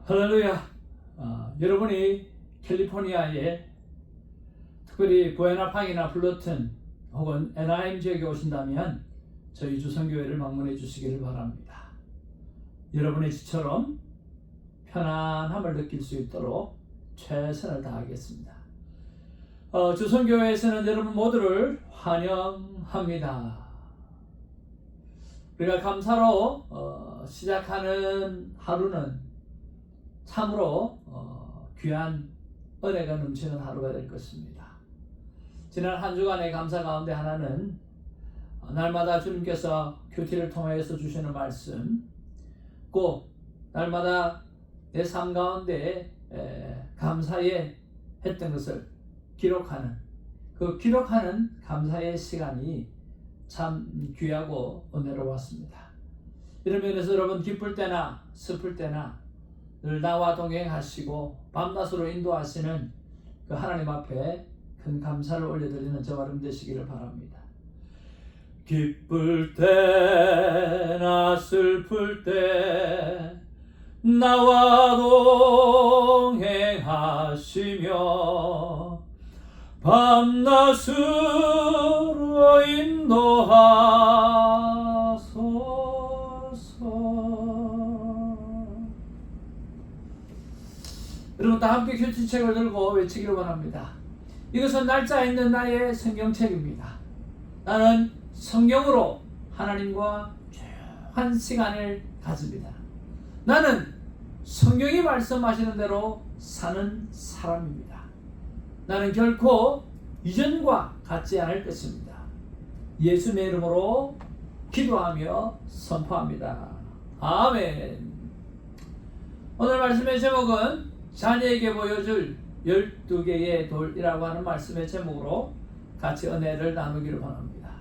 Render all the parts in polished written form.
할렐루야. 여러분이 캘리포니아에 특별히 부에나팡이나 플러튼 혹은 애나임 지역에 오신다면 저희 주선교회를 방문해 주시기를 바랍니다. 여러분의 집처럼 편안함을 느낄 수 있도록 최선을 다하겠습니다. 주선교회에서는 여러분 모두를 환영합니다. 우리가 감사로 시작하는 하루는 참으로 귀한 은혜가 넘치는 하루가 될 것입니다. 지난 한 주간의 감사 가운데 하나는 날마다 주님께서 큐티를 통해서 주시는 말씀, 꼭 날마다 내 삶 가운데 감사에 했던 것을 기록하는, 그 기록하는 감사의 시간이 참 귀하고 은혜로웠습니다. 이런 면에서 여러분 기쁠 때나 슬플 때나 늘 나와 동행하시고 밤낮으로 인도하시는 그 하나님 앞에 큰 감사를 올려드리는 저와 여러분 되시기를 바랍니다. 기쁠 때나 슬플 때 나와 동행하시며 밤낮으로 인도하소서. 여러분 다 함께 큐티책을 들고 외치기를 원합니다. 이것은 날짜 있는 나의 성경책입니다. 나는 성경으로 하나님과 조용한 시간을 가집니다. 나는 성경이 말씀하시는 대로 사는 사람입니다. 나는 결코 이전과 같지 않을 것입니다. 예수님의 이름으로 기도하며 선포합니다. 아멘. 오늘 말씀의 제목은 자녀에게 보여줄 12개의 돌이라고 하는 말씀의 제목으로 같이 은혜를 나누기를 바랍니다.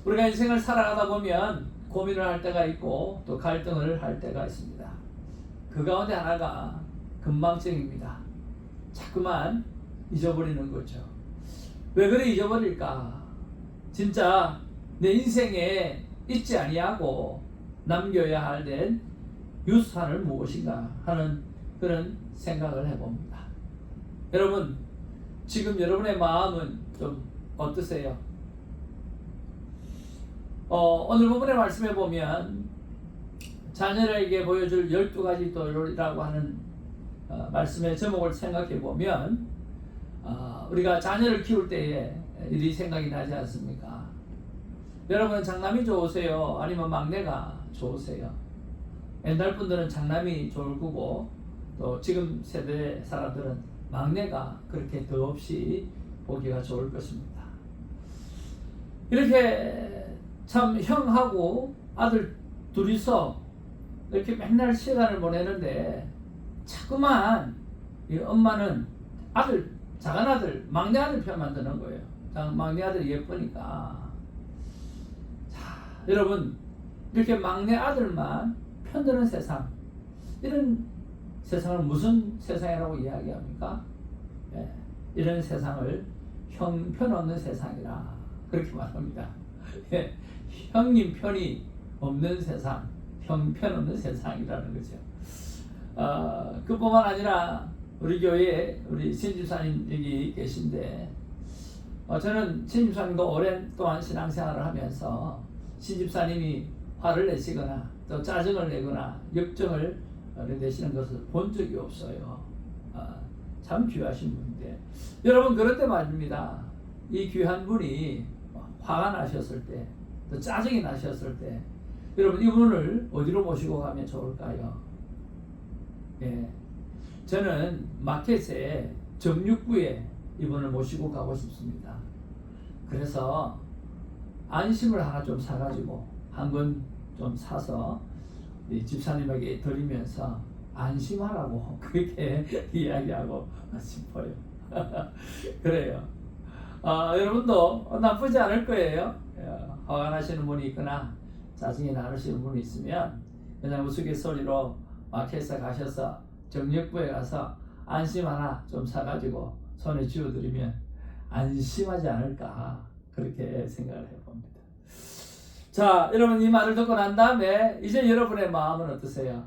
우리가 인생을 살아가다 보면 고민을 할 때가 있고 또 갈등을 할 때가 있습니다. 그 가운데 하나가 건망증입니다. 자꾸만 잊어버리는 거죠. 왜 그래 잊어버릴까? 진짜 내 인생에 잊지 아니하고 남겨야 할 유산을 무엇인가 하는 그런 생각을 해봅니다. 여러분 지금 여러분의 마음은 좀 어떠세요? 오늘 부분의 말씀에 보면 자녀에게 보여줄 12가지 돌이라고 하는 말씀의 제목을 생각해 보면 우리가 자녀를 키울 때에 일이 생각이 나지 않습니까? 여러분은 장남이 좋으세요? 아니면 막내가 좋으세요? 옛날 분들은 장남이 좋을 거고 또 지금 세대 사람들은 막내가 그렇게 더없이 보기가 좋을 것입니다. 이렇게 참 형하고 아들 둘이서 이렇게 맨날 시간을 보내는데 자꾸만 이 엄마는 작은 아들, 막내 아들 편만 드는 거예요. 막내 아들이 예쁘니까. 자, 여러분 이렇게 막내 아들만 편드는 세상, 이런 세상을 무슨 세상이라고 이야기합니까? 이런 세상을 형편 없는 세상이라 그렇게 말합니다. 형님 편이 없는 세상, 형편 없는 세상이라는 거죠. 그뿐만 아니라 우리 교회에 우리 신집사님 여기 계신데 저는 신집사님과 오랜동안 신앙생활을 하면서 신집사님이 화를 내시거나 또 짜증을 내거나 역정을 내시는 것을 본 적이 없어요. 참 귀하신 분인데 여러분 그럴 때 말입니다. 이 귀한 분이 화가 나셨을 때 또 짜증이 나셨을 때 여러분 이분을 어디로 모시고 가면 좋을까요? 저는 마켓에 정육부에 이분을 모시고 가고 싶습니다. 그래서 안심을 하나 좀 사가지고 한 권 좀 사서 이 집사님에게 드리면서 안심하라고 그렇게 이야기하고 싶어요. 그래요. 여러분도 나쁘지 않을 거예요. 화가 나시는 분이 있거나 짜증이 나시는 분이 있으면 그냥 우스갯소리로 마켓에 가셔서 정력부에 가서 안심 하나 좀 사가지고 손에 쥐어드리면 안심하지 않을까 그렇게 생각을 해봅니다. 자, 여러분 이 말을 듣고 난 다음에 이제 여러분의 마음은 어떠세요?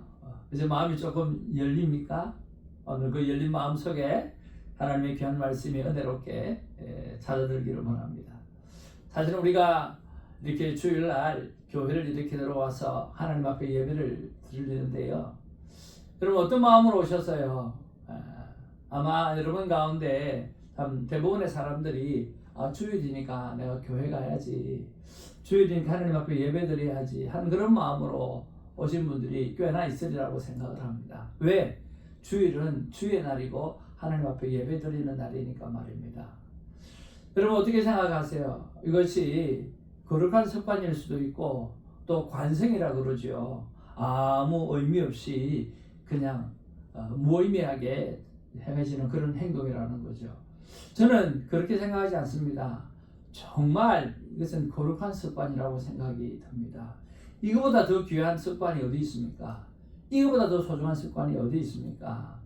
이제 마음이 조금 열립니까? 오늘 그 열린 마음 속에 하나님의 귀한 말씀이 은혜롭게 찾아들기를 원합니다. 사실은 우리가 이렇게 주일날 교회를 이렇게 들어와서 하나님 앞에 예배를 드리는데요. 여러분 어떤 마음으로 오셨어요? 아마 여러분 가운데 대부분의 사람들이 주일이니까 내가 교회 가야지, 주일이니까 하나님 앞에 예배 드려야지 하는 그런 마음으로 오신 분들이 꽤나 있으리라고 생각을 합니다. 왜? 주일은 주의 날이고 하나님 앞에 예배 드리는 날이니까 말입니다. 여러분 어떻게 생각하세요? 이것이 거룩한 습관일 수도 있고 또 관성이라 그러죠. 아무 의미 없이 그냥 무의미하게 행해지는 그런 행동이라는 거죠. 저는 그렇게 생각하지 않습니다. 정말 이것은 거룩한 습관이라고 생각이 듭니다. 이거보다 더 귀한 습관이 어디 있습니까? 이거보다 더 소중한 습관이 어디 있습니까?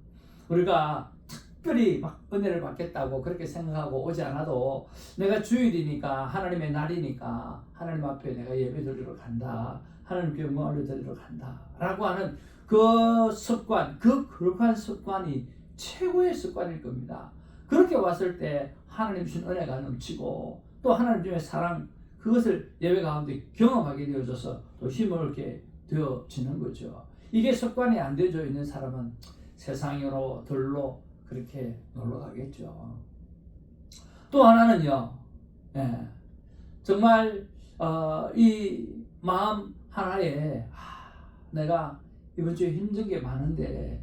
우리가 특별히 막 은혜를 받겠다고 그렇게 생각하고 오지 않아도 내가 주일이니까 하나님의 날이니까 하나님 앞에 내가 예배 드리러 간다, 하나님께 영광을 드리러 간다 라고 하는 그 습관, 그 거룩한 습관이 최고의 습관일 겁니다. 그렇게 왔을 때 하나님 주신 은혜가 넘치고 또 하나님 주의 사랑, 그것을 예배 가운데 경험하게 되어져서 또 힘을 얻게 되어지는 거죠. 이게 습관이 안 되어져 있는 사람은 세상으로 들로 그렇게 놀러 가겠죠. 또 하나는요, 정말 이 마음 하나에 내가 이번 주에 힘든 게 많은데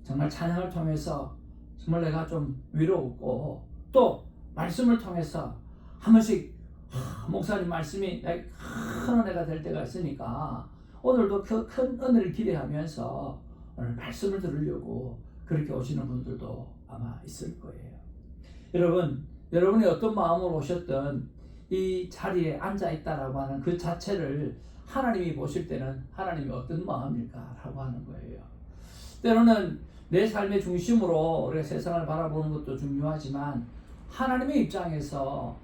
정말 찬양을 통해서 정말 내가 좀 위로받고 또 말씀을 통해서 한 번씩 목사님 말씀이 큰 은혜가 될 때가 있으니까 오늘도 그 큰 은혜를 기대하면서 오늘 말씀을 들으려고 그렇게 오시는 분들도 아마 있을 거예요. 여러분이 어떤 마음으로 오셨든 이 자리에 앉아 있다라고 하는 그 자체를 하나님이 보실 때는 하나님이 어떤 마음일까라고 하는 거예요. 때로는 내 삶의 중심으로 우리가 세상을 바라보는 것도 중요하지만 하나님의 입장에서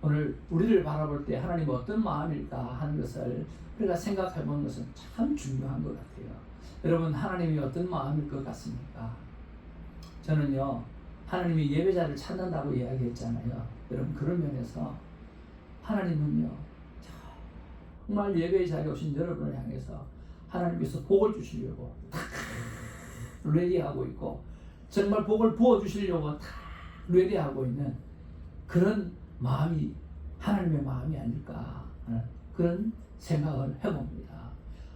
오늘 우리를 바라볼 때 하나님이 어떤 마음일까 하는 것을 우리가 생각해 보는 것은 참 중요한 것 같아요. 여러분 하나님이 어떤 마음일 것 같습니까? 저는요 하나님이 예배자를 찾는다고 이야기했잖아요. 여러분 그런 면에서 하나님은요 정말 예배의 자리에 오신 여러분을 향해서 하나님께서 복을 주시려고 다 레디하고 있고 정말 복을 부어주시려고 다 레디하고 있는 그런 마음이 하나님의 마음이 아닐까 하는 그런 생각을 해봅니다.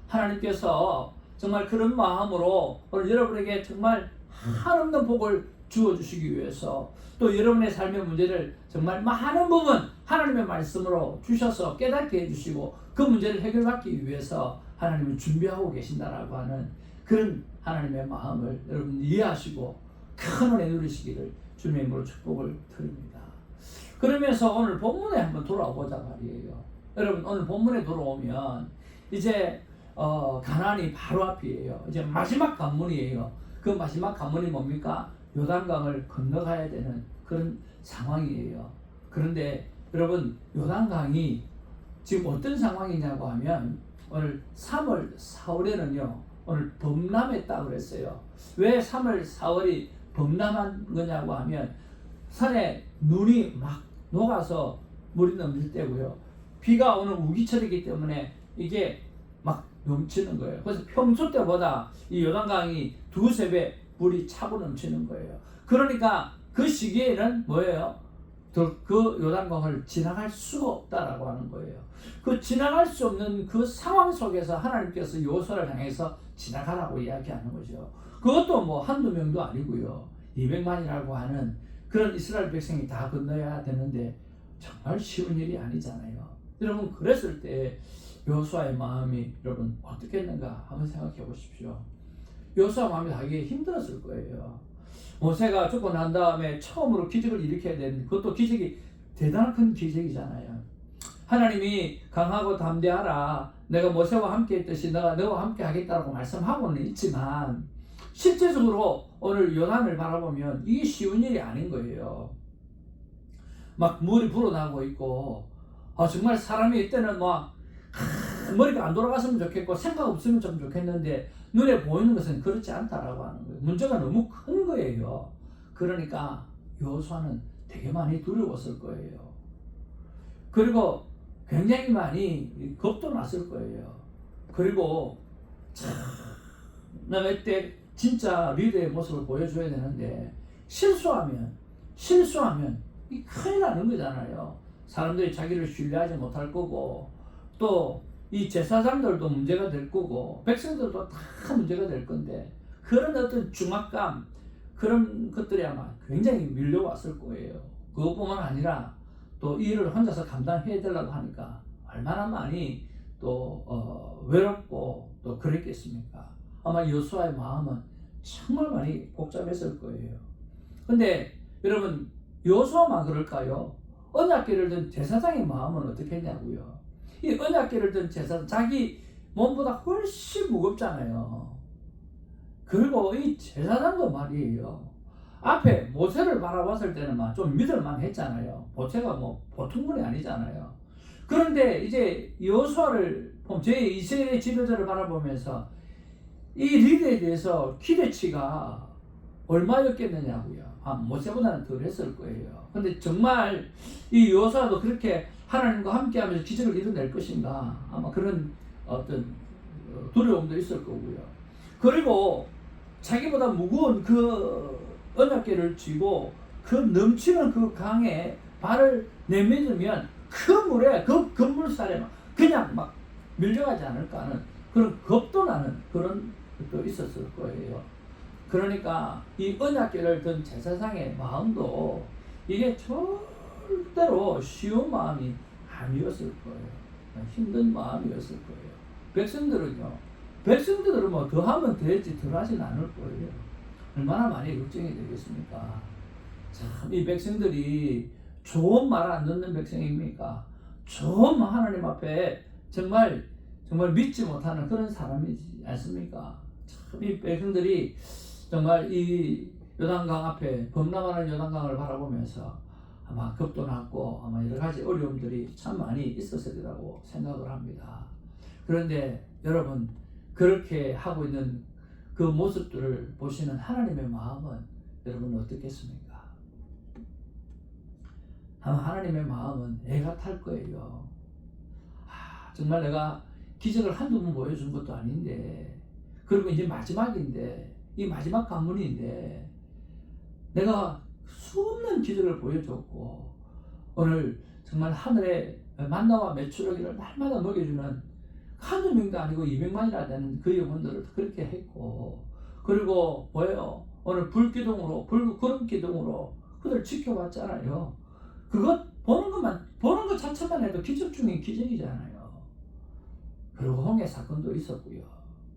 하나님께서 정말 그런 마음으로 오늘 여러분에게 정말 한없는 복을 주어주시기 위해서 또 여러분의 삶의 문제를 정말 많은 부분 하나님의 말씀으로 주셔서 깨닫게 해주시고 그 문제를 해결받기 위해서 하나님은 준비하고 계신다라고 하는 그런 하나님의 마음을 여러분 이해하시고 큰 은혜 누리시기를 주님의 이름으로 축복을 드립니다. 그러면서 오늘 본문에 한번 돌아오자 말이에요. 여러분 오늘 본문에 돌아오면 이제 가나안이 바로 앞이에요. 이제 마지막 관문이에요. 그 마지막 관문이 뭡니까? 요단강을 건너가야 되는 그런 상황이에요. 그런데 여러분 요단강이 지금 어떤 상황이냐고 하면 오늘 3월, 4월에는요 오늘 범람했다고 그랬어요. 왜 3월, 4월이 범람한 거냐고 하면 산에 눈이 막 녹아서 물이 넘칠 때고요. 비가 오는 우기철이기 때문에 이게 막 넘치는 거예요. 그래서 평소 때보다 이 요단강이 두세 배 물이 차고 넘치는 거예요. 그러니까 그 시기에는 뭐예요? 그 요단강을 지나갈 수가 없다라고 하는 거예요. 그 지나갈 수 없는 그 상황 속에서 하나님께서 여호수아를 향해서 지나가라고 이야기하는 거죠. 그것도 뭐 한두 명도 아니고요. 200만이라고 하는 그런 이스라엘 백성이 다 건너야 되는데 정말 쉬운 일이 아니잖아요. 여러분 그랬을 때 여호수아의 마음이 여러분 어떻겠는가 한번 생각해 보십시오. 여호수아 마음이 하기 힘들었을 거예요. 모세가 죽고 난 다음에 처음으로 기적을 일으켜야 되는 그것도 기적이 대단한 큰 기적이잖아요. 하나님이 강하고 담대하라 내가 모세와 함께 했듯이 내가 너와 함께 하겠다고 말씀하고는 있지만 실제적으로 오늘 요단을 바라보면 이게 쉬운 일이 아닌 거예요. 막 물이 불어나고 있고 정말 사람이 이때는 막 머리가 안 돌아갔으면 좋겠고 생각 없으면 좀 좋겠는데 눈에 보이는 것은 그렇지 않다라고 하는 거예요. 문제가 너무 큰 거예요. 그러니까 여호수아는 되게 많이 두려웠을 거예요. 그리고 굉장히 많이 겁도 났을 거예요. 그리고 참 내가 이때 진짜 리더의 모습을 보여줘야 되는데 실수하면 이 큰일 나는 거잖아요. 사람들이 자기를 신뢰하지 못할 거고 또 이 제사장들도 문제가 될 거고 백성들도 다 문제가 될 건데 그런 어떤 중압감 그런 것들이 아마 굉장히 밀려왔을 거예요. 그것뿐만 아니라 또 이 일을 혼자서 감당해야 되려고 하니까 얼마나 많이 또 외롭고 또 그랬겠습니까? 아마 여호수아의 마음은 정말 많이 복잡했을 거예요. 근데 여러분 여호수아만 그럴까요? 언약궤를 든 제사장의 마음은 어떻게 했냐고요? 이 언약궤를 든 제사장 자기 몸보다 훨씬 무겁잖아요. 그리고 이 제사장도 말이에요. 앞에 모세를 바라봤을 때는 좀 믿을만 했잖아요. 모세가 뭐 보통 분이 아니잖아요. 그런데 이제 여호수아를 제2세의 지도자를 바라보면서 이 리더에 대해서 기대치가 얼마였겠느냐고요. 모세보다는 덜 했을 거예요. 근데 정말 이 여호수아도 그렇게 하나님과 함께하면서 기적을 이뤄낼 것인가 아마 그런 어떤 두려움도 있을 거고요. 그리고 자기보다 무거운 그 언약궤를 쥐고 그 넘치는 그 강에 발을 내밀면 그 물에 그 급물살에 그냥 막 밀려가지 않을까 하는 그런 겁도 나는 그런 것도 있었을 거예요. 그러니까 이 언약궤를 든 제사장의 마음도 이게 절대로 쉬운 마음이 아니었을 거예요. 힘든 마음이었을 거예요. 백성들은 뭐 더하면 더했지 덜하진 않을 거예요. 얼마나 많이 걱정이 되겠습니까? 참 이 백성들이 좋은 말 안 듣는 백성입니까? 좋은 하나님 앞에 정말 믿지 못하는 그런 사람이지 않습니까? 참 이 백성들이 정말 이 요단강 앞에 범람하는 요단강을 바라보면서 아마 겁도 났고 아마 여러 가지 어려움들이 참 많이 있었을 거라고 생각을 합니다. 그런데 여러분 그렇게 하고 있는 그 모습들을 보시는 하나님의 마음은 여러분 어떻겠습니까? 아마 하나님의 마음은 애가 탈 거예요. 정말 내가 기적을 한두 번 보여준 것도 아닌데 그리고 이제 마지막인데 이 마지막 관문인데 내가 수없는 기적을 보여줬고 오늘 정말 하늘에 만나와 메추라기를 날마다 먹여주는 한두 명도 아니고 200만이나 되는 그 영혼들을 그렇게 했고 그리고 뭐예요? 오늘 불기둥으로 구름 기둥으로 그들 지켜봤잖아요. 그것 보는 것 자체만 해도 기적 중에 기적이잖아요. 그리고 홍해 사건도 있었고요.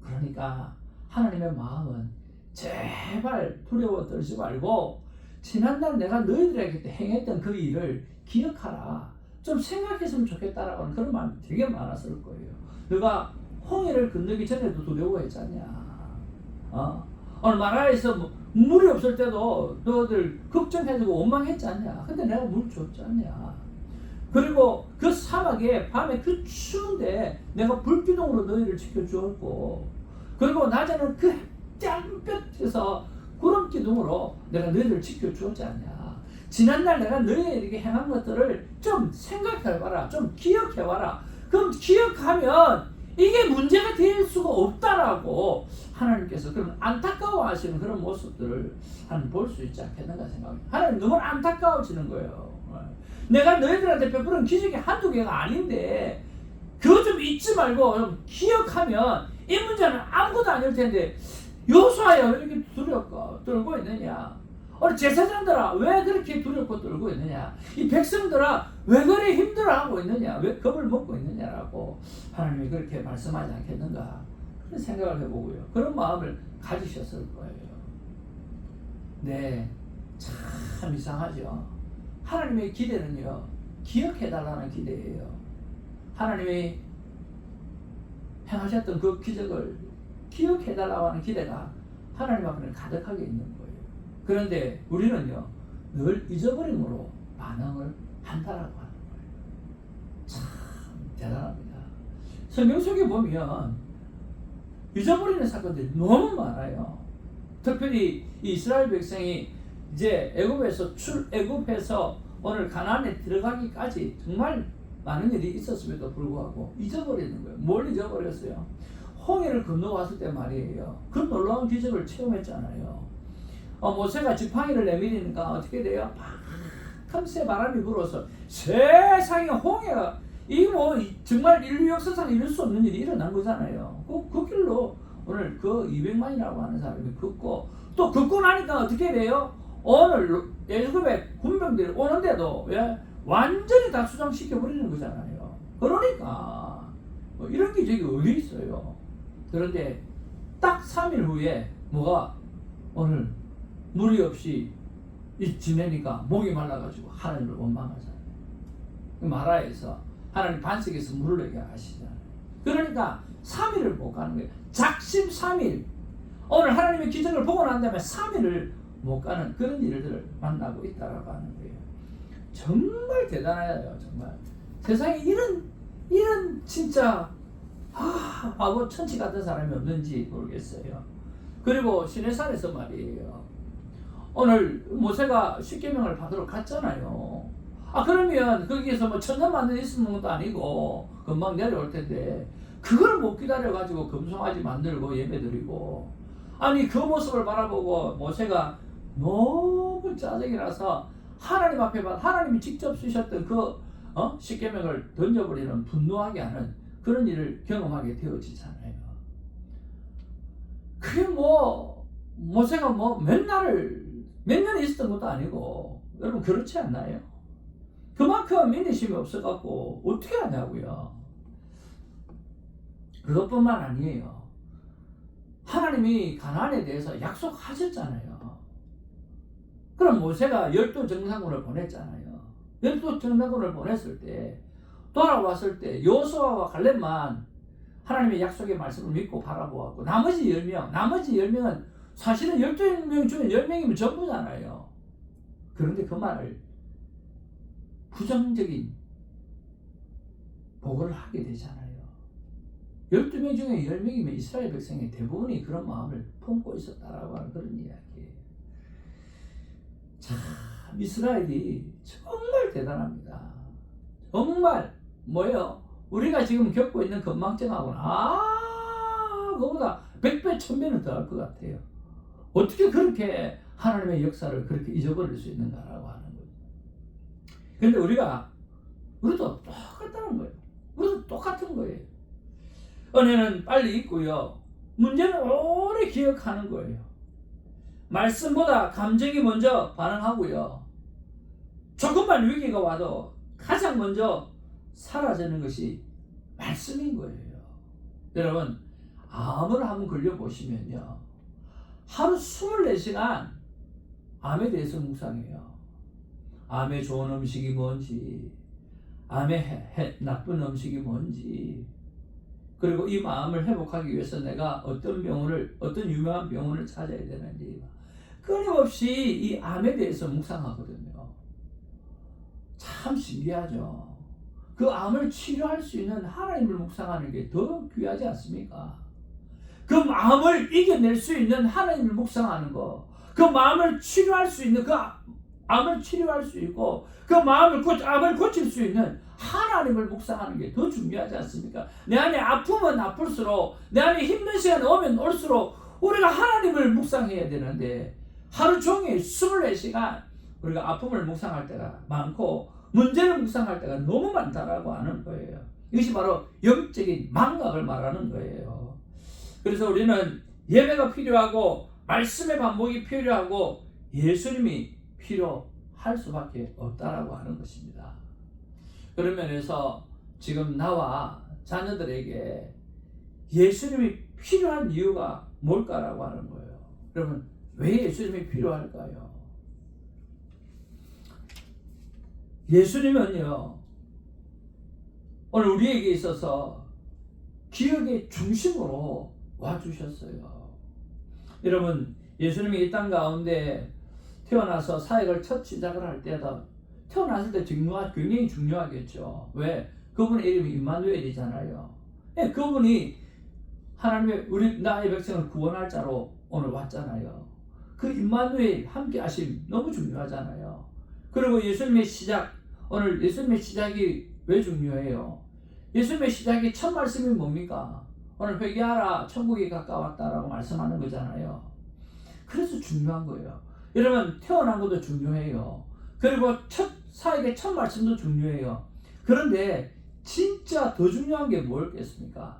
그러니까 하나님의 마음은 제발 두려워 떨지 말고 지난날 내가 너희들에게 행했던 그 일을 기억하라. 좀 생각했으면 좋겠다라고 하는 그런 마음이 되게 많았을 거예요. 너가 홍해를 건너기 전에도 두려워했잖냐. 오늘 마라에서 물이 없을 때도 너희들 걱정해주고 원망했지 않냐. 근데 내가 물 줬지 않냐. 그리고 그 사막에 밤에 그 추운데 내가 불기둥으로 너희를 지켜주었고 그리고 낮에는 그 햇볕에서 구름기둥으로 내가 너희를 지켜주었지 않냐. 지난날 내가 너희에게 행한 것들을 좀 생각해봐라. 좀 기억해봐라. 그럼 기억하면 이게 문제가 될 수가 없다라고 하나님께서 그런 안타까워하시는 그런 모습들을 한 볼 수 있지 않겠는가 생각합니다. 하나님 너무 안타까워지는 거예요. 내가 너희들한테 베푸는 기적이 한두 개가 아닌데 그거 좀 잊지 말고 좀 기억하면 이 문제는 아무것도 아닐 텐데 여호수아야 왜 이렇게 두렵고 떨고 있느냐. 우리 제사장들아 왜 그렇게 두렵고 떨고 있느냐. 이 백성들아 왜 그래 힘들어하고 있느냐. 왜 겁을 먹고 있느냐라고 하나님이 그렇게 말씀하지 않겠는가. 그런 생각을 해보고요. 그런 마음을 가지셨을 거예요. 네, 참 이상하죠. 하나님의 기대는요 기억해달라는 기대예요. 하나님이 행하셨던 그 기적을 기억해달라고 하는 기대가 하나님 앞에는 가득하게 있는 거예요. 그런데 우리는요 늘 잊어버림으로 반응을 한다라고 하는 거예요. 참 대단합니다. 성경 속에 보면 잊어버리는 사건들이 너무 많아요. 특별히 이스라엘 백성이 이제 애굽에서 오늘 가나안에 들어가기까지 정말 많은 일이 있었음에도 불구하고 잊어버리는 거예요. 뭘 잊어버렸어요? 홍해를 건너왔을 때 말이에요. 그 놀라운 기적을 체험했잖아요. 모세가 지팡이를 내밀으니까 어떻게 돼요? 밤새 바람이 불어서 세상에 홍해가 정말 인류 역사상 이룰 수 없는 일이 일어난 거잖아요. 그 길로 오늘 그 200만이라고 하는 사람이 걷고, 또 걷고 나니까 어떻게 돼요? 오늘 애굽의 군병들이 오는데도 완전히 다 수장시켜 버리는 거잖아요. 그러니까 이런 기적이 어디 있어요? 그런데 딱 3일 후에 뭐가 오늘 물이 없이 지내니까 목이 말라가지고 하나님을 원망하잖아요. 마라에서 하나님 반석에서 물을 내게 하시잖아요. 그러니까 3일을 못 가는 거예요. 작심 3일. 오늘 하나님의 기적을 보고 난 다음에 3일을 못 가는 그런 일들을 만나고 있다라고 하는 거예요. 정말 대단해요. 정말 세상에 이런 진짜 바보 천치 같은 사람이 없는지 모르겠어요. 그리고 시내산에서 말이에요. 오늘 모세가 십계명을 받으러 갔잖아요. 그러면 거기에서 뭐 천년만년 있는 것도 아니고 금방 내려올 텐데 그걸 못 기다려가지고 금송아지 만들고 예배드리고, 아니 그 모습을 바라보고 모세가 너무 짜증이 나서 하나님 앞에 하나님이 직접 쓰셨던 그 십계명을 던져버리는 분노하게 하는 그런 일을 경험하게 되어지잖아요. 그게 모세가 몇 년 있었던 것도 아니고, 여러분 그렇지 않나요? 그만큼 인내심이 없어갖고 어떻게 하냐고요. 그것뿐만 아니에요. 하나님이 가나안에 대해서 약속하셨잖아요. 그럼 모세가 12정상군을 보냈잖아요. 12정상군을 보냈을 때 돌아왔을 때 여호수아와 갈렙만 하나님의 약속의 말씀을 믿고 바라보았고, 나머지 10명은 사실은 12명 중에 10명이면 전부잖아요. 그런데 그 말을 부정적인 보고를 하게 되잖아요. 12명 중에 10명이면 이스라엘 백성의 대부분이 그런 마음을 품고 있었다라고 하는 그런 이야기예요. 참 이스라엘이 정말 대단합니다. 정말 뭐예요? 우리가 지금 겪고 있는 건망증하고는 그거보다 100배 1000배는 더 할 것 같아요. 어떻게 그렇게 하나님의 역사를 그렇게 잊어버릴 수 있는가라고 하는 거예요. 그런데 우리도 똑같다는 거예요. 우리도 똑같은 거예요. 은혜는 빨리 잊고요. 문제는 오래 기억하는 거예요. 말씀보다 감정이 먼저 반응하고요. 조금만 위기가 와도 가장 먼저 사라지는 것이 말씀인 거예요. 여러분, 암을 한번 걸려보시면요. 하루 24시간 암에 대해서 묵상해요. 암에 좋은 음식이 뭔지, 암에 나쁜 음식이 뭔지, 그리고 이 마음을 회복하기 위해서 내가 어떤 유명한 병원을 찾아야 되는지 끊임없이 이 암에 대해서 묵상하거든요. 참 신기하죠. 그 암을 치료할 수 있는 하나님을 묵상하는 게 더 귀하지 않습니까? 그 마음을 이겨낼 수 있는 하나님을 묵상하는 거, 그 마음을 치료할 수 있는, 그 암을 치료할 수 있고 그 암을 고칠 수 있는 하나님을 묵상하는 게 더 중요하지 않습니까? 내 안에 아프면 아플수록, 내 안에 힘든 시간이 오면 올수록 우리가 하나님을 묵상해야 되는데, 하루 종일 24시간 우리가 아픔을 묵상할 때가 많고 문제를 묵상할 때가 너무 많다라고 하는 거예요. 이것이 바로 영적인 망각을 말하는 거예요. 그래서 우리는 예배가 필요하고 말씀의 반복이 필요하고 예수님이 필요할 수밖에 없다라고 하는 것입니다. 그런 면에서 지금 나와 자녀들에게 예수님이 필요한 이유가 뭘까라고 하는 거예요. 그러면 왜 예수님이 필요할까요? 예수님은요, 오늘 우리에게 있어서 기억의 중심으로 와주셨어요. 여러분, 예수님이 이 땅 가운데 태어나서 사역을 첫 시작을 할 때도 태어났을 때 굉장히 중요하겠죠. 왜? 그분의 이름이 임마누엘이잖아요. 예, 그분이 하나님의 우리 나의 백성을 구원할 자로 오늘 왔잖아요. 그 임마누엘 함께 하심 너무 중요하잖아요. 그리고 예수님의 시작, 오늘 예수님의 시작이 왜 중요해요? 예수님의 시작이 첫 말씀이 뭡니까? 오늘 회개하라 천국이 가까웠다라고 말씀하는 거잖아요. 그래서 중요한 거예요. 여러분 태어난 것도 중요해요. 그리고 사역의 첫 말씀도 중요해요. 그런데 진짜 더 중요한 게 뭐였겠습니까?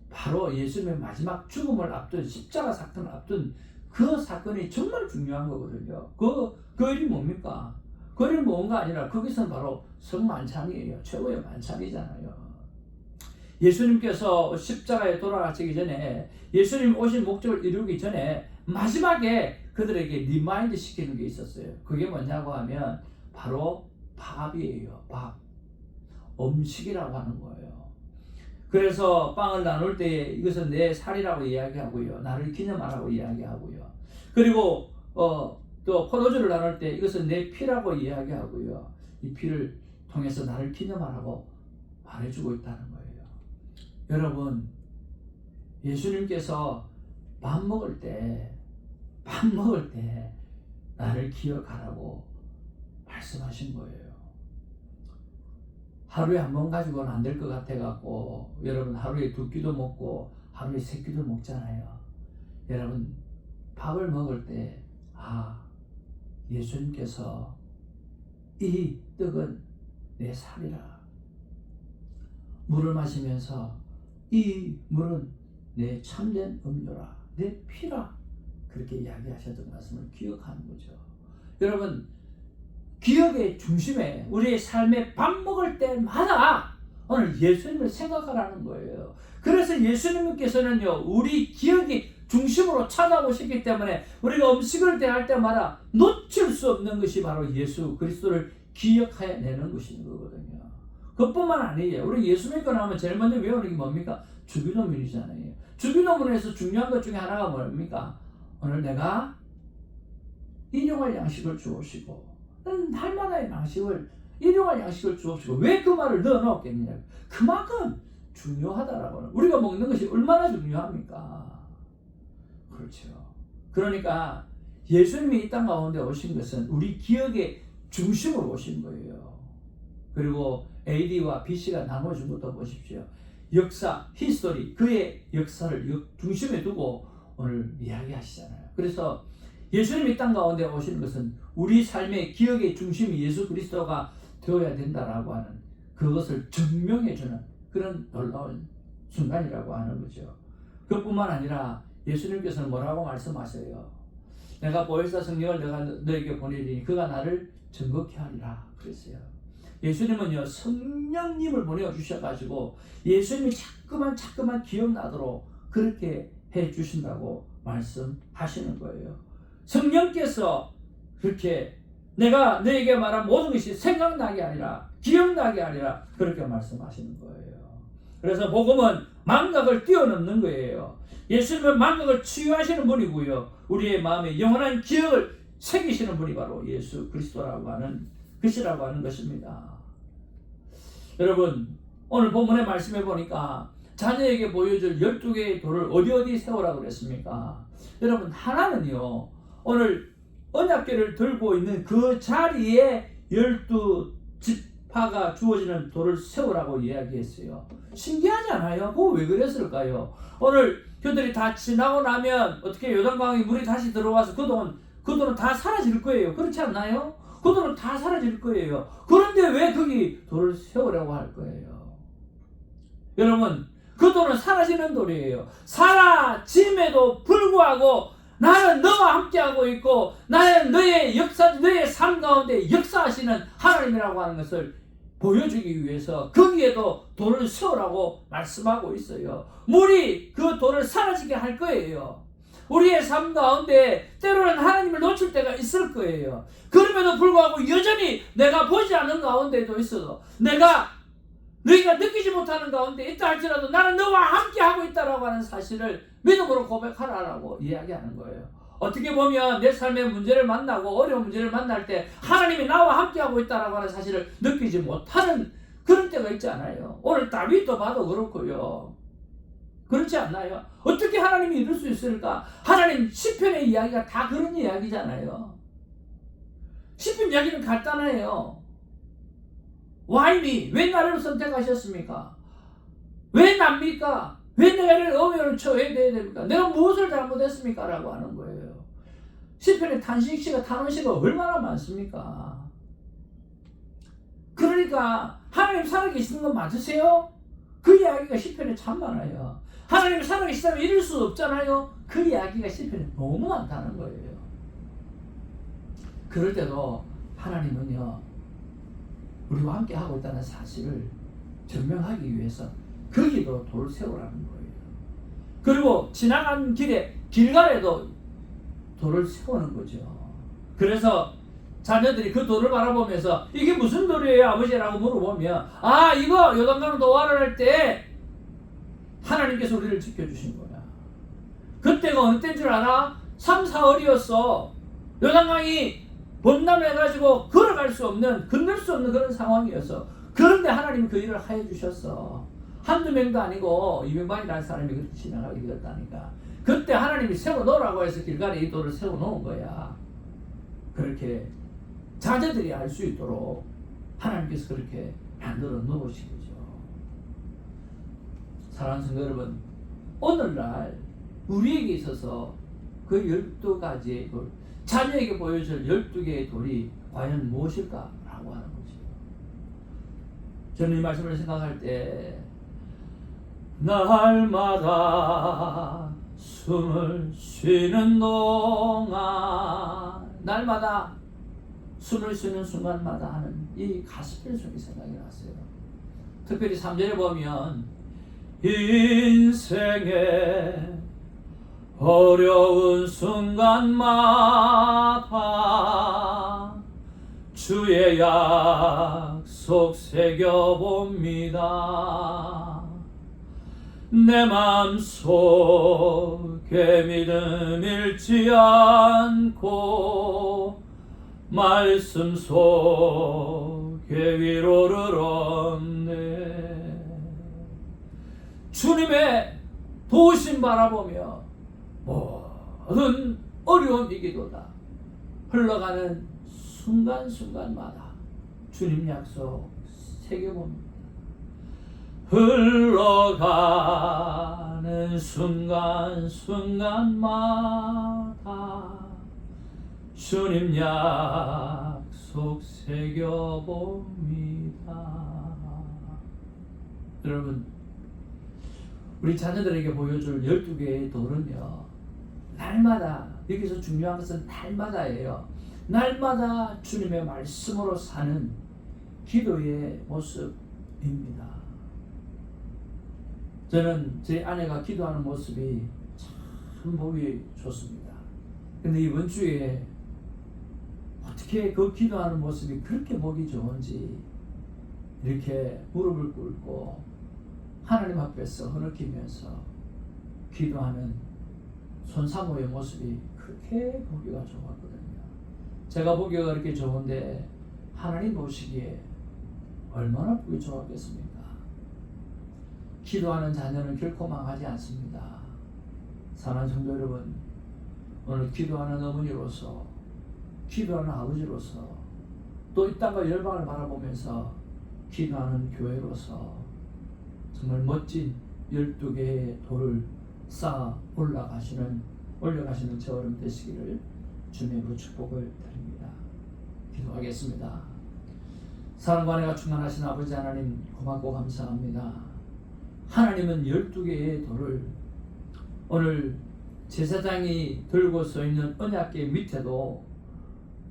바로 예수님의 마지막 죽음을 앞둔 십자가 사건을 앞둔 그 사건이 정말 중요한 거거든요. 그 일이 뭡니까? 그 일이 뭔가 아니라 거기서는 바로 성만찬이에요. 최고의 만찬이잖아요. 예수님께서 십자가에 돌아가시기 전에 예수님 오신 목적을 이루기 전에 마지막에 그들에게 리마인드 시키는 게 있었어요. 그게 뭐냐고 하면 바로 밥이에요. 밥. 음식이라고 하는 거예요. 그래서 빵을 나눌 때 이것은 내 살이라고 이야기하고요. 나를 기념하라고 이야기하고요. 그리고 또 포도주를 나눌 때 이것은 내 피라고 이야기하고요. 이 피를 통해서 나를 기념하라고 말해주고 있다는 거예요. 여러분, 예수님께서 밥 먹을 때 나를 기억하라고 말씀하신 거예요. 하루에 한 번 가지고는 안 될 것 같아갖고 여러분 하루에 2끼도 먹고 하루에 3끼도 먹잖아요. 여러분 밥을 먹을 때 예수님께서 이 떡은 내 살이라, 물을 마시면서 이 물은 내 참된 음료라, 내 피라, 그렇게 이야기하셨던 말씀을 기억하는 거죠. 여러분 기억의 중심에 우리의 삶에 밥 먹을 때마다 오늘 예수님을 생각하라는 거예요. 그래서 예수님께서는요 우리 기억이 중심으로 찾아오시기 때문에 우리가 음식을 대할 때마다 놓칠 수 없는 것이 바로 예수 그리스도를 기억해내는 것인 거거든요. 그것뿐만 아니에요. 우리 예수 믿고 나면 제일 먼저 외우는 게 뭡니까? 주기도문이잖아요. 주기도문에서 중요한 것 중에 하나가 뭡니까? 오늘 내가 일용할 양식을 주옵시고 날마다의 일용할 양식을 주옵시고. 왜 그 말을 넣어놓겠느냐? 그만큼 중요하다라고. 우리가 먹는 것이 얼마나 중요합니까? 그렇죠. 그러니까 예수님이 이 땅 가운데 오신 것은 우리 기억의 중심으로 오신 거예요. 그리고 AD와 BC가 나눠준 것도 보십시오. 역사, 히스토리, 그의 역사를 중심에 두고 오늘 이야기하시잖아요. 그래서 예수님이 이 땅 가운데 오시는 것은 우리 삶의 기억의 중심이 예수 그리스도가 되어야 된다라고 하는 그것을 증명해주는 그런 놀라운 순간이라고 하는 거죠. 그뿐만 아니라 예수님께서는 뭐라고 말씀하세요? 내가 보혜사 성령을 내가 너에게 보내리니 그가 나를 증거케 하리라 그랬어요. 예수님은요 성령님을 보내주셔가지고 예수님이 자꾸만 기억나도록 그렇게 해주신다고 말씀하시는 거예요. 성령께서 그렇게 내가 너에게 말한 모든 것이 생각나게 아니라 기억나게 아니라 그렇게 말씀하시는 거예요. 그래서 복음은 망각을 뛰어넘는 거예요. 예수님은 망각을 치유하시는 분이고요. 우리의 마음에 영원한 기억을 새기시는 분이 바로 예수 그리스도라고 하는 것이라고 하는 것입니다. 여러분 오늘 본문의 말씀해 보니까 자녀에게 보여줄 12개의 돌을 어디 세우라고 그랬습니까? 여러분 하나는요 오늘 언약궤를 들고 있는 그 자리에 12지파가 주어지는 돌을 세우라고 이야기했어요. 신기하지 않아요? 그거 왜 그랬을까요? 오늘 그들이 다 지나고 나면 어떻게 요단강에 물이 다시 들어와서 그 돌은 다 사라질 거예요. 그렇지 않나요? 그 돌은 다 사라질 거예요. 그런데 왜 거기 돌을 세우라고 할 거예요? 여러분 그 돌은 사라지는 돌이에요. 사라짐에도 불구하고 나는 너와 함께하고 있고 나는 너의 삶 가운데 역사하시는 하나님이라고 하는 것을 보여주기 위해서 거기에도 돌을 세우라고 말씀하고 있어요. 물이 그 돌을 사라지게 할 거예요. 우리의 삶 가운데 때로는 하나님을 놓칠 때가 있을 거예요. 그럼에도 불구하고 여전히 내가 보지 않는 가운데도 있어도 너희가 느끼지 못하는 가운데 있다 할지라도 나는 너와 함께하고 있다라고 하는 사실을 믿음으로 고백하라고 이야기하는 거예요. 어떻게 보면 내 삶의 문제를 만나고 어려운 문제를 만날 때 하나님이 나와 함께하고 있다라고 하는 사실을 느끼지 못하는 그런 때가 있지 않아요. 오늘 다윗도 봐도 그렇고요. 그렇지 않나요? 어떻게 하나님이 이룰 수 있을까? 하나님 시편의 이야기가 다 그런 이야기잖아요. 시편 이야기는 간단해요. Why me? 왜 나를 선택하셨습니까? 왜 납니까? 왜 내가 이런 어려움을 처해야 됩니까? 내가 무엇을 잘못했습니까? 라고 하는 거예요. 시편의 탄식시가 탄원시가 얼마나 많습니까? 그러니까 하나님 살아계시는 건 맞으세요? 그 이야기가 시편에 참 많아요. 하나님 살아계시다면 이럴 수 없잖아요. 그 이야기가 시편에 너무 많다는 거예요. 그럴 때도 하나님은요, 우리와 함께 하고 있다는 사실을 증명하기 위해서 거기도 돌을 세우라는 거예요. 그리고 지나간 길에 길갈에도 돌을 세우는 거죠. 그래서 자녀들이 그 돌을 바라보면서 이게 무슨 돌이에요 아버지라고 물어보면, 아, 이거 요단강 도화를 할 때 하나님께서 우리를 지켜주신 거야. 그때가 어느 때인 줄 알아? 3, 4월이었어. 요단강이 범람해가지고 걸어갈 수 없는, 건널 수 없는 그런 상황이었어. 그런데 하나님이 그 일을 하여 주셨어. 한두 명도 아니고 200만이라는 사람이 그렇게 지나가게 되었다니까. 그때 하나님이 세워놓으라고 해서 길갈에 이 돌을 세워놓은 거야. 그렇게 자녀들이 알 수 있도록 하나님께서 그렇게 만들어 놓으신 거죠. 사랑하는 성도 여러분, 오늘날 우리에게 있어서 그 12가지의 돌, 자녀에게 보여줄 12개의 돌이 과연 무엇일까라고 하는 거죠. 저는 이 말씀을 생각할 때 날마다 숨을 쉬는 동안, 날마다 숨을 쉬는 순간마다 하는 이 가스펠 속이 생각이 났어요. 특별히 3절에 보면 인생의 어려운 순간마다 주의 약속 새겨봅니다. 내 맘속에 믿음 잃지 않고 말씀 속에 위로를 얻네. 주님의 도우심 바라보며 모든 어려움이기도다. 흘러가는 순간순간마다 주님 약속 새겨봅니다. 흘러가는 순간순간마다 주님 약속 새겨봅니다. 여러분, 우리 자녀들에게 보여줄 12개의 돌은요, 날마다, 여기서 중요한 것은 날마다예요. 날마다 주님의 말씀으로 사는 기도의 모습입니다. 저는 제 아내가 기도하는 모습이 참 보기 좋습니다. 근데 이번 주에 어떻게 그 기도하는 모습이 그렇게 보기 좋은지 이렇게 무릎을 꿇고 하나님 앞에서 흐느끼면서 기도하는 손사모의 모습이 그렇게 보기가 좋았거든요. 제가 보기가 그렇게 좋은데 하나님 보시기에 얼마나 보기 좋았겠습니까? 기도하는 자녀는 결코 망하지 않습니다. 사랑하는 성도 여러분, 오늘 기도하는 어머니로서, 기도하는 아버지로서, 또 이 땅과 열방을 바라보면서 기도하는 교회로서 정말 멋진 12개의 돌을 쌓아 올라가시는 저 여러분 되시기를 주님으로 축복을 드립니다. 기도하겠습니다. 사랑과 은혜가 충만하신 아버지 하나님, 고맙고 감사합니다. 하나님은 12개의 돌을 오늘 제사장이 들고 서 있는 언약궤 밑에도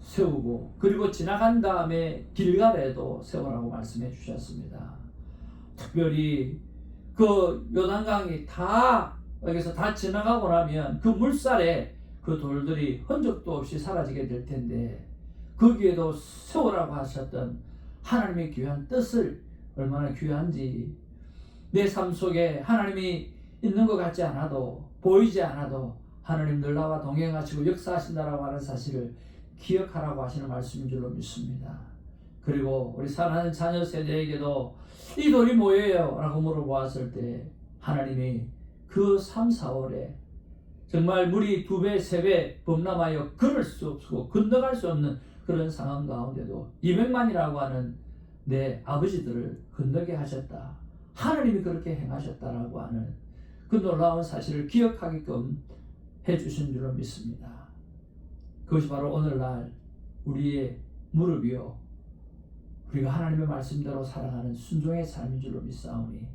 세우고, 그리고 지나간 다음에 길갈에도 세우라고 말씀해 주셨습니다. 특별히 그 요단강이 다 여기서 다 지나가고 나면 그 물살에 그 돌들이 흔적도 없이 사라지게 될 텐데, 거기에도 세우라고 하셨던 하나님의 귀한 뜻을 얼마나 귀한지, 내 삶 속에 하나님이 있는 것 같지 않아도, 보이지 않아도 하나님 늘 나와 동행하시고 역사하신다라고 하는 사실을 기억하라고 하시는 말씀인 줄로 믿습니다. 그리고 우리 사랑하는 자녀 세대에게도 이 돌이 뭐예요? 라고 물어보았을 때 하나님이 그 3, 4월에 정말 물이 2배, 3배 범람하여 걸을 수 없고 건너갈 수 없는 그런 상황 가운데도 200만이라고 하는 내 아버지들을 건너게 하셨다. 하나님이 그렇게 행하셨다라고 하는 그 놀라운 사실을 기억하게끔 해주신 줄로 믿습니다. 그것이 바로 오늘날 우리의 무릎이요, 우리가 하나님의 말씀대로 살아가는 순종의 삶인 줄로 믿사오니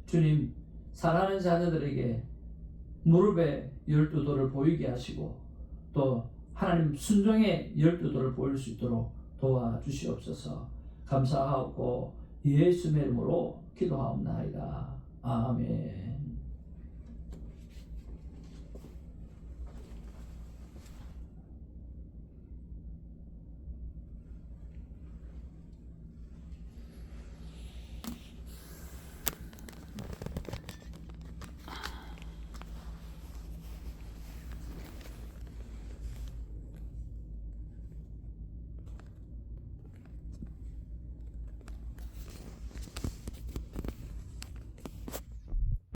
주님, 사랑하는 자녀들에게 무릎에 12도를 보이게 하시고 또 하나님 순종의 12도를 보일 수 있도록 도와주시옵소서. 감사하고 예수의 이름으로 기도하옵나이다. 아멘.